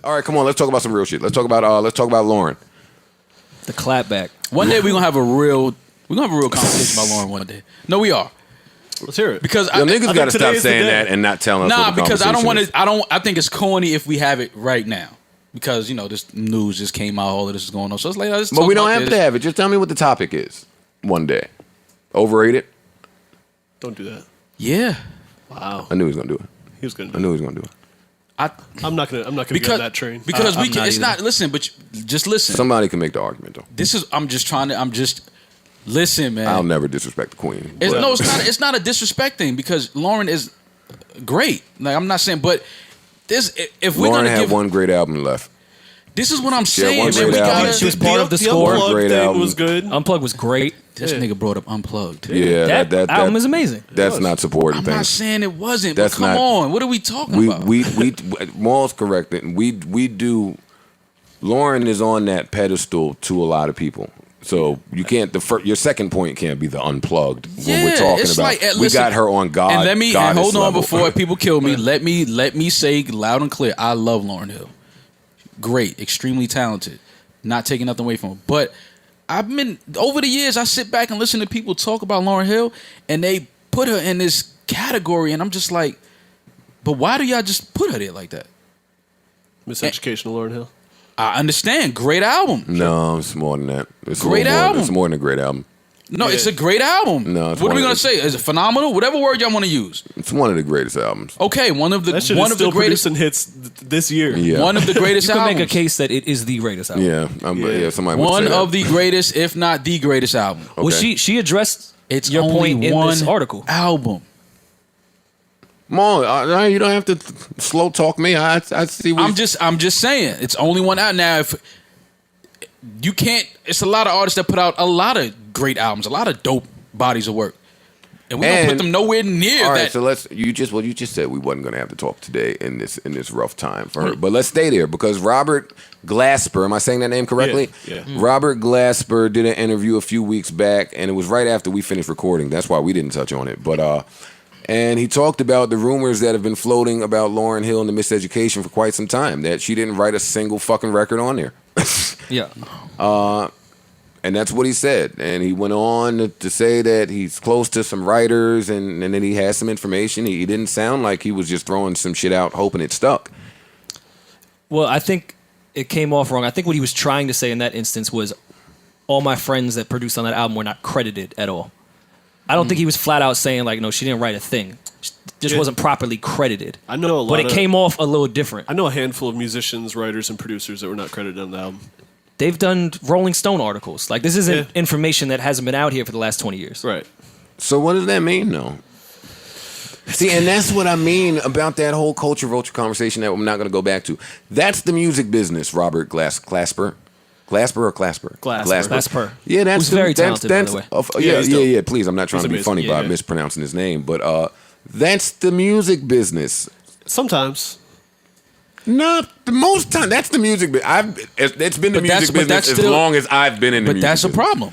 All right, come on. Let's talk about some real shit. Let's talk about Lauryn. The clapback. One day we're gonna have a real conversation about Lauryn one day. No, we are. Let's hear it. Because niggas got to stop saying that and not telling us. Nah, what the because I don't want conversation to. is. I think it's corny if we have it right now. Because this news just came out, all of this is going on. So it's like, let's But talk we don't about have this. to have it. Just tell me what the topic is. One day. Overrated? Don't do that. Yeah. Wow. I knew he was gonna do it. He was gonna. I knew he was gonna do it. I'm not gonna get on that train. Because we I'm can. not It's either. not. Listen, but just listen. Somebody can make the argument though. This is. I'm just. Listen, man. I'll never disrespect the queen. It's, but- no, it's not. It's not a disrespect thing because Lauryn is great. Like I'm not saying, but this. If we're Lauryn gonna had give one great album left. this is what I'm She had saying, one man. We great album. gotta. She was part of the score. Unplugged Great thing album. was good. Unplugged was great. This nigga brought up Unplugged. Yeah, that album is amazing. That's not supporting I'm not things. saying it wasn't. That's but come not- on, what are we talking about? We Maul's correct. We do. Lauryn is on that pedestal to a lot of people. So you can't. Your second point can't be the Unplugged when we're talking it's about. like, we listen, got her on God. And goddess hold on level. before people kill me. Let me say loud and clear. I love Lauryn Hill. Great, extremely talented. Not taking nothing away from her, but I've been over the years. I sit back and listen to people talk about Lauryn Hill, and they put her in this category, and I'm just like, but why do y'all just put her there like that? Miseducation of Lauryn Hill. I understand, great album. No, it's more than that. It's Great more, album. It's more than a great album. No, it's a great album. No, it's what are we one gonna of the- say? Is it phenomenal? Whatever word y'all want to use. It's one of the greatest albums. Okay, one of the That shit one is of the still greatest. producing hits this year. Yeah. One of the greatest You can albums. make a case that it is the greatest album. Yeah, somebody would One say that. of the greatest, if not the greatest album. Okay. Well, she addressed It's your only point in one this article. album. Maul, you don't have to slow talk me. I see. What I'm just saying. It's only one out now. If you can't, it's a lot of artists that put out a lot of great albums, a lot of dope bodies of work, and we don't put them nowhere near all right, that. so you just said we wasn't going to have to talk today in this rough time for her, but let's stay there because Robert Glasper, am I saying that name correctly? Yeah. Robert Glasper did an interview a few weeks back, and it was right after we finished recording. That's why we didn't touch on it, but and he talked about the rumors that have been floating about Lauryn Hill and the Miseducation for quite some time, that she didn't write a single fucking record on there. Yeah. And that's what he said. And he went on to say that he's close to some writers and then he has some information. He didn't sound like he was just throwing some shit out hoping it stuck. Well, I think it came off wrong. I think what he was trying to say in that instance was all my friends that produced on that album were not credited at all. I don't think he was flat out saying, like, no, she didn't write a thing. She just wasn't properly credited. I know a lot But it came off a little different. I know a handful of musicians, writers, and producers that were not credited on the album. They've done Rolling Stone articles. Like, this isn't information that hasn't been out here for the last 20 years. Right. So what does that mean, though? See, and that's what I mean about that whole culture vulture conversation that I'm not going to go back to. That's the music business, Robert Glasper. Glasper or Clasper? Glasper. Yeah, that's Who's very talented, by the way. Yeah. Please, I'm not trying to be amazing. funny by mispronouncing his name, but that's the music business. Sometimes. Not the most time. That's the music business. It's been the music business as long as I've been in the But music that's a business. problem.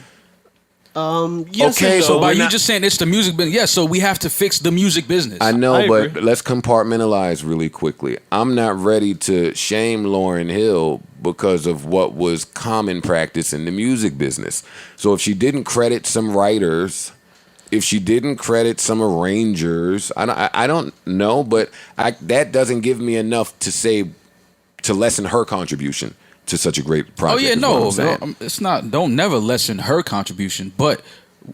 Yes Okay, and So no. by we're you not- just saying it's the music business, yeah. So we have to fix the music business. I know, I but agree. let's compartmentalize really quickly. I'm not ready to shame Lauryn Hill because of what was common practice in the music business. So if she didn't credit some writers, if she didn't credit some arrangers, I don't know, but that doesn't give me enough to say to lessen her contribution to such a great project. Oh yeah, is what no, I'm saying. it's not. Don't never lessen her contribution, but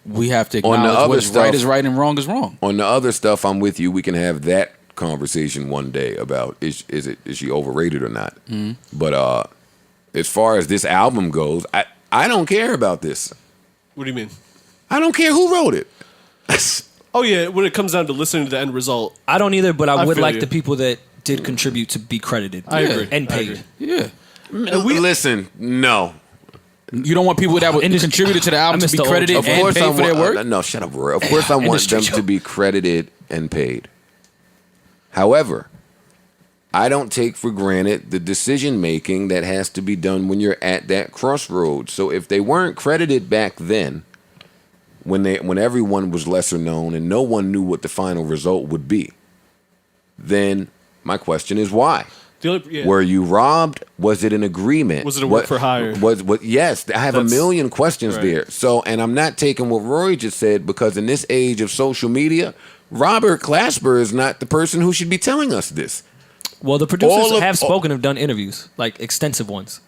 we have to On the acknowledge other what's stuff- right is right and wrong is wrong. On the other stuff, I'm with you. We can have that conversation one day about is she overrated or not. Mm-hmm. But as far as this album goes, I don't care about this. What do you mean? I don't care who wrote it. Oh, yeah, when it comes down to listening to the end result. I don't either, but I would feel like you. the people that did contribute to be credited. I agree. And I paid. agree. Yeah, Listen, no. you don't want people that would contributed to the album I to miss be the old credited Of and course, paid I for their want. work. No, shut up, Roy. Of course, I want Industry them joke. to be credited and paid. However, I don't take for granted the decision making that has to be done when you're at that crossroads. So if they weren't credited back then, when everyone was lesser known and no one knew what the final result would be, then my question is why? Were you robbed? Was it an agreement? Was it a work for hire? Yes, I have a million questions right. there. So, and I'm not taking what Roy just said because in this age of social media, Robert Glasper is not the person who should be telling us this. Well, the producers have done interviews, like extensive ones.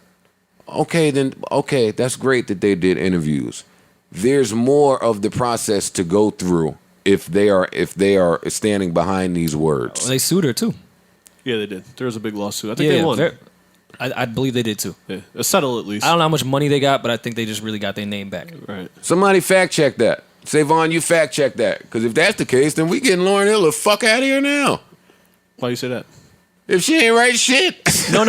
Okay, that's great that they did interviews. There's more of the process to go through if they are standing behind these words. Well, they sued her too. Yeah, they did. There was a big lawsuit. I think they won. I believe they did too. Yeah, a settle at least. I don't know how much money they got, but I think they just really got their name back. Right. Somebody fact check that. Say, Vaughn, you fact check that. Because if that's the case, then we getting Lauryn Hill the fuck out of here now. Why you say that? If she ain't right shit. No. I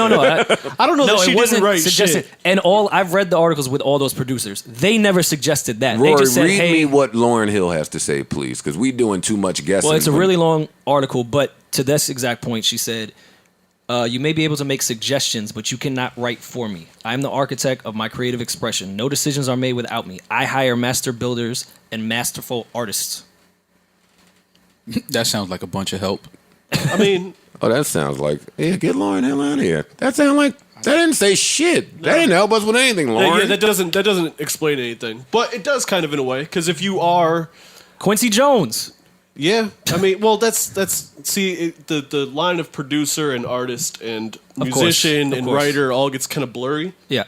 don't know that she didn't write shit. And I've read the articles with all those producers. They never suggested that. Rory, they just said, read hey, me what Lauryn Hill has to say, please, because we doing too much guessing. Well, it's a really long article, but to this exact point, she said, you may be able to make suggestions, but you cannot write for me. I'm the architect of my creative expression. No decisions are made without me. I hire master builders and masterful artists. That sounds like a bunch of help. I mean... Oh, that sounds like, yeah, get Lauryn Hill out of here. That didn't say shit. That didn't help us with anything, Lauryn. Yeah, that doesn't explain anything. But it does kind of in a way, because if you are... Quincy Jones. Yeah, I mean, well, the line of producer and artist and musician and writer all gets kind of blurry. Yeah.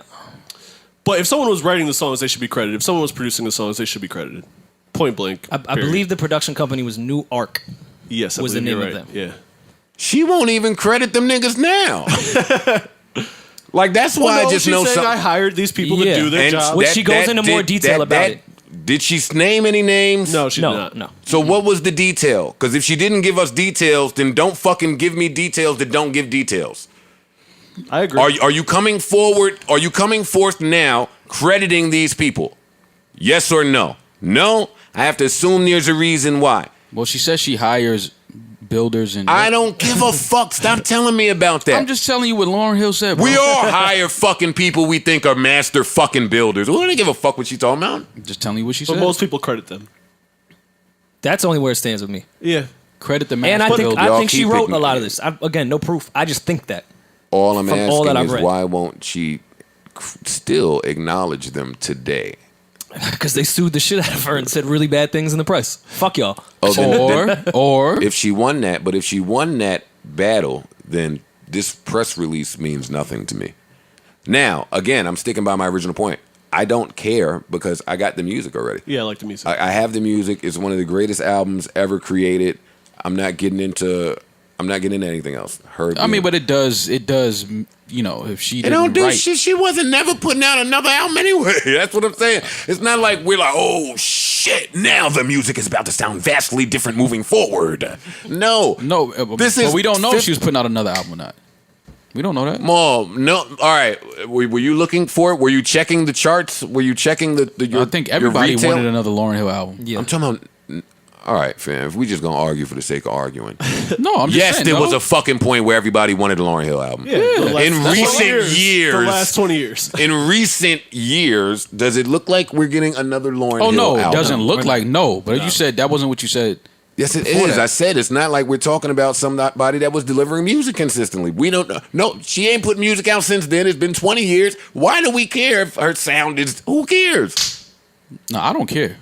But if someone was writing the songs, they should be credited. If someone was producing the songs, they should be credited. Point blank. I believe the production company was New Arc. Yes, I was the believe name you're of right. them. Yeah. She won't even credit them niggas now. Like, that's why I just know something. I hired these people to do their job. Which she goes into more detail about it. Did she name any names? No, she did not. No. So what was the detail? Because if she didn't give us details, then don't fucking give me details that don't give details. I agree. Are you coming forward? Are you coming forth now crediting these people? Yes or no? No? I have to assume there's a reason why. Well, she says she hires builders and... I don't give a fuck. Stop telling me about that. I'm just telling you what Lauryn Hill said, bro. We all hire fucking people we think are master fucking builders. We don't give a fuck what she talking about. I'm just telling you what she But said. most people credit them. That's only where it stands with me. Yeah. Credit the master And builder. I think she keep wrote it- a lot of this. Again, no proof. I just think that. All I'm From all that asking I've is read. why won't she still acknowledge them today? Because they sued the shit out of her and said really bad things in the press. Fuck y'all. Or If she won that battle, then this press release means nothing to me. Now, again, I'm sticking by my original point. I don't care because I got the music already. Yeah, I like the music. I have the music. It's one of the greatest albums ever created. I'm not getting into anything else. but it does, you know, if she It didn't don't do write, shit. She wasn't never putting out another album anyway. That's what I'm saying. It's not like we're like, oh shit, now the music is about to sound vastly different moving forward. No, but we don't know if she was putting out another album or not. We don't know that. Mom, no. All right. Were you looking for it? Were you checking the charts? Were you checking the I think everybody wanted another Lauryn Hill album. Yeah. I'm talking about. All right, fam. If we just gonna argue for the sake of arguing, No, I'm just yes, saying. there was a fucking point where everybody wanted a Lauryn Hill album. Yeah. In recent years, The last 20 years. in recent years, does it look like we're getting another Lauryn Hill no, album? it doesn't look like But you said that wasn't what you said. Yes, it before is. that. I said it's not like we're talking about somebody that was delivering music consistently. We don't know. No, she ain't put music out since then. It's been 20 years. Why do we care if her sound is? Who cares? No, I don't care.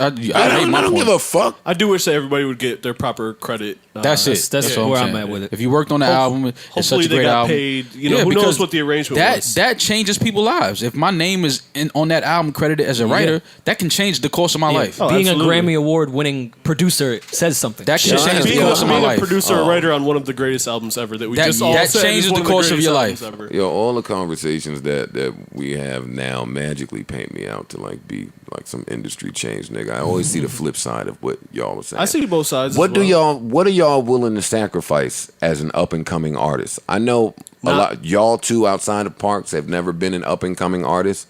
I don't give a fuck. I do wish that everybody would get their proper credit. That's it. That's what where I'm saying. at with it. If you worked on the album, it's such Hopefully a they great got album. paid. You know, who knows because what the arrangement was. That changes people's lives. If my name is on that album credited as a writer, that can change the course of my life. Oh, Being absolutely. a Grammy Award winning producer says something. That can change the Being course of my a life. producer or writer on one of the greatest albums ever that we That- just all that said changes is one the of course of greatest your albums life. ever. Yo, all the conversations that we have now magically paint me out to like be like some industry change nigga. I always see the flip side of what y'all was saying. I see both sides. What as well. what are y'all willing to sacrifice as an up and coming artist? I know a lot y'all too outside of Parks have never been an up and coming artist.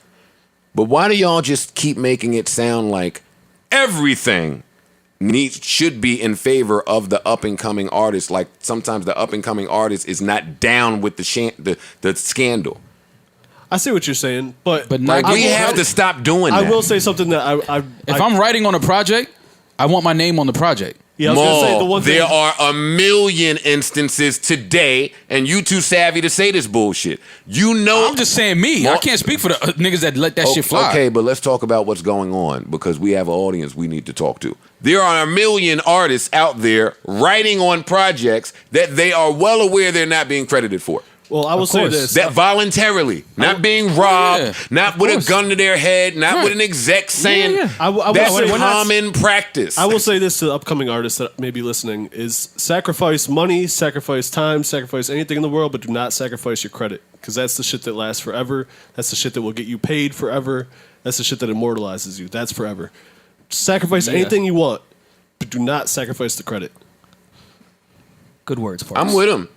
But why do y'all just keep making it sound like everything should be in favor of the up and coming artist? Like sometimes the up and coming artist is not down with the scandal. I see what you're saying, but not Like we have to stop doing that. I will say something that If I'm writing on a project, I want my name on the project. Yeah, I was gonna say the one there thing. are a million instances today, and you too savvy to say this bullshit. You know, I'm just saying me. I can't speak for the niggas that let that shit fly. Okay, but let's talk about what's going on because we have an audience we need to talk to. There are a million artists out there writing on projects that they are well aware they're not being credited for. Well, I will say this. That voluntarily, not being robbed, not with a gun to their head, not with an exec saying that's a common practice. I will say this to the upcoming artists that may be listening is sacrifice money, sacrifice time, sacrifice anything in the world, but do not sacrifice your credit because that's the shit that lasts forever. That's the shit that will get you paid forever. That's the shit that immortalizes you. That's forever. Sacrifice anything you want, but do not sacrifice the credit. Good words, Parks. I'm with him.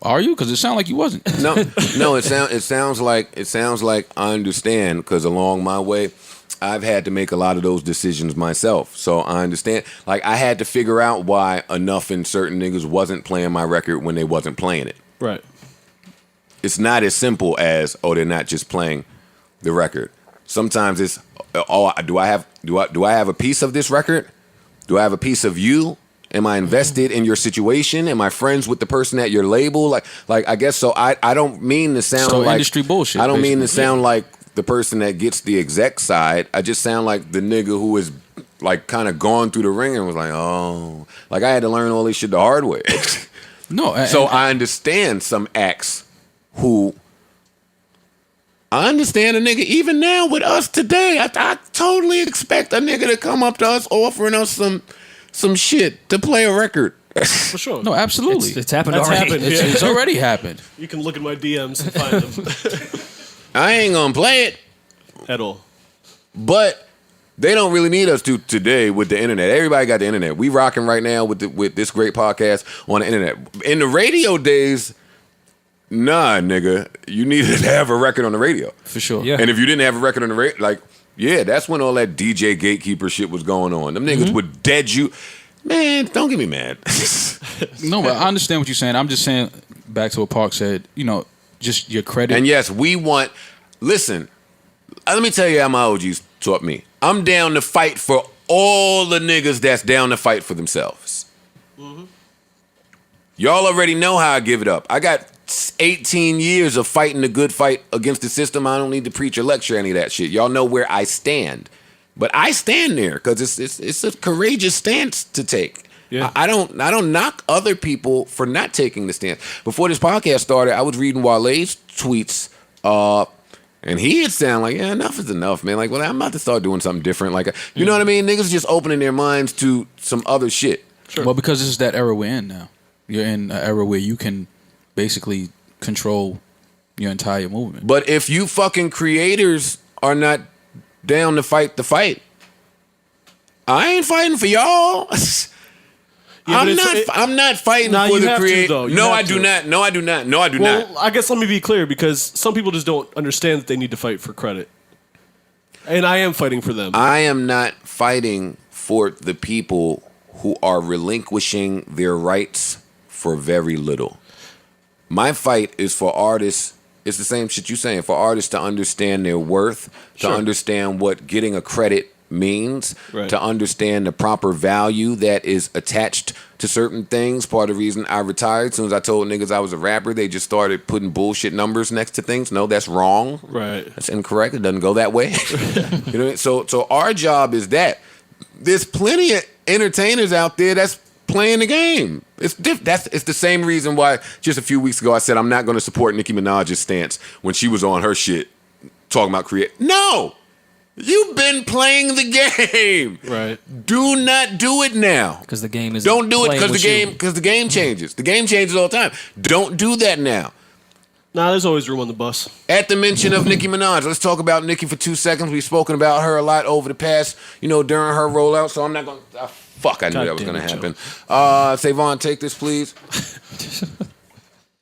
Are you? Because it sounded like you wasn't. No. It sounds like I understand because along my way, I've had to make a lot of those decisions myself. So I understand. Like I had to figure out why enough in certain niggas wasn't playing my record when they wasn't playing it. Right. It's not as simple as they're not just playing the record. Sometimes it's do I have a piece of this record? Do I have a piece of you? Am I invested in your situation? Am I friends with the person at your label? Like I guess so. I don't mean to sound like industry bullshit. I don't mean to basically. sound like the person that gets the exec side. I just sound like the nigga who is like kind of gone through the ring and was like, oh, like I had to learn all this shit the hard way. No. I understand some acts who. I understand a nigga even now with us today. I totally expect a nigga to come up to us offering us some shit to play a record. For sure. No, absolutely. It's happened That's already. happened. It's already happened. You can look at my DMs and find them I ain't gonna play it, at all. but they don't really need us to today with the internet. Everybody got the internet. We rocking right now with this great podcast on the internet. In the radio days, nah, nigga, you needed to have a record on the radio. For sure. Yeah. And if you didn't have a record on the radio, like, yeah, that's when all that DJ gatekeeper shit was going on. Them niggas would dead you. Man, don't get me mad. No, but I understand what you're saying. I'm just saying, back to what Park said, just your credit. And yes, listen, let me tell you how my OGs taught me. I'm down to fight for all the niggas that's down to fight for themselves. Y'all already know how I give it up. I got 18 years of fighting the good fight against the system. I don't need to preach or lecture any of that shit. Y'all know where I stand. But I stand there because it's a courageous stance to take. Yeah. I don't knock other people for not taking the stance. Before this podcast started, I was reading Wale's tweets, and he had sound like, yeah, enough is enough, man. Like, well, I'm about to start doing something different. Like, you know what I mean? Niggas just opening their minds to some other shit. Sure. Well, because this is that era we're in now. You're in an era where you can basically control your entire movement. But if you fucking creators are not down to fight the fight, I ain't fighting for y'all. Yeah, I'm not fighting Nah, for you the have to, creator. though. You No, have I do to. not. No, I do not. No, I do Well, not. I guess let me be clear because some people just don't understand that they need to fight for credit. And I am fighting for them. I am not fighting for the people who are relinquishing their rights for very little. My fight is for artists. It's the same shit you're saying. For artists to understand their worth, to Sure. understand what getting a credit means, Right. to understand the proper value that is attached to certain things. Part of the reason I retired, as soon as I told niggas I was a rapper, they just started putting bullshit numbers next to things. No, that's wrong. Right. That's incorrect. It doesn't go that way. You know what I mean? So our job is that. There's plenty of entertainers out there that's playing the game. It's the same reason why just a few weeks ago I said I'm not going to support Nicki Minaj's stance when she was on her shit talking about create. No, you've been playing the game. Right. Do not do it now. Because the game is. Don't do it playing with you. because the game changes. The game changes all the time. Don't do that now. Nah, there's always room on the bus. At the mention of Nicki Minaj, let's talk about Nicki for 2 seconds. We've spoken about her a lot over the past, during her rollout. So I'm not going to. Fuck, I knew God that was damn going to it, happen. Savon, take this, please.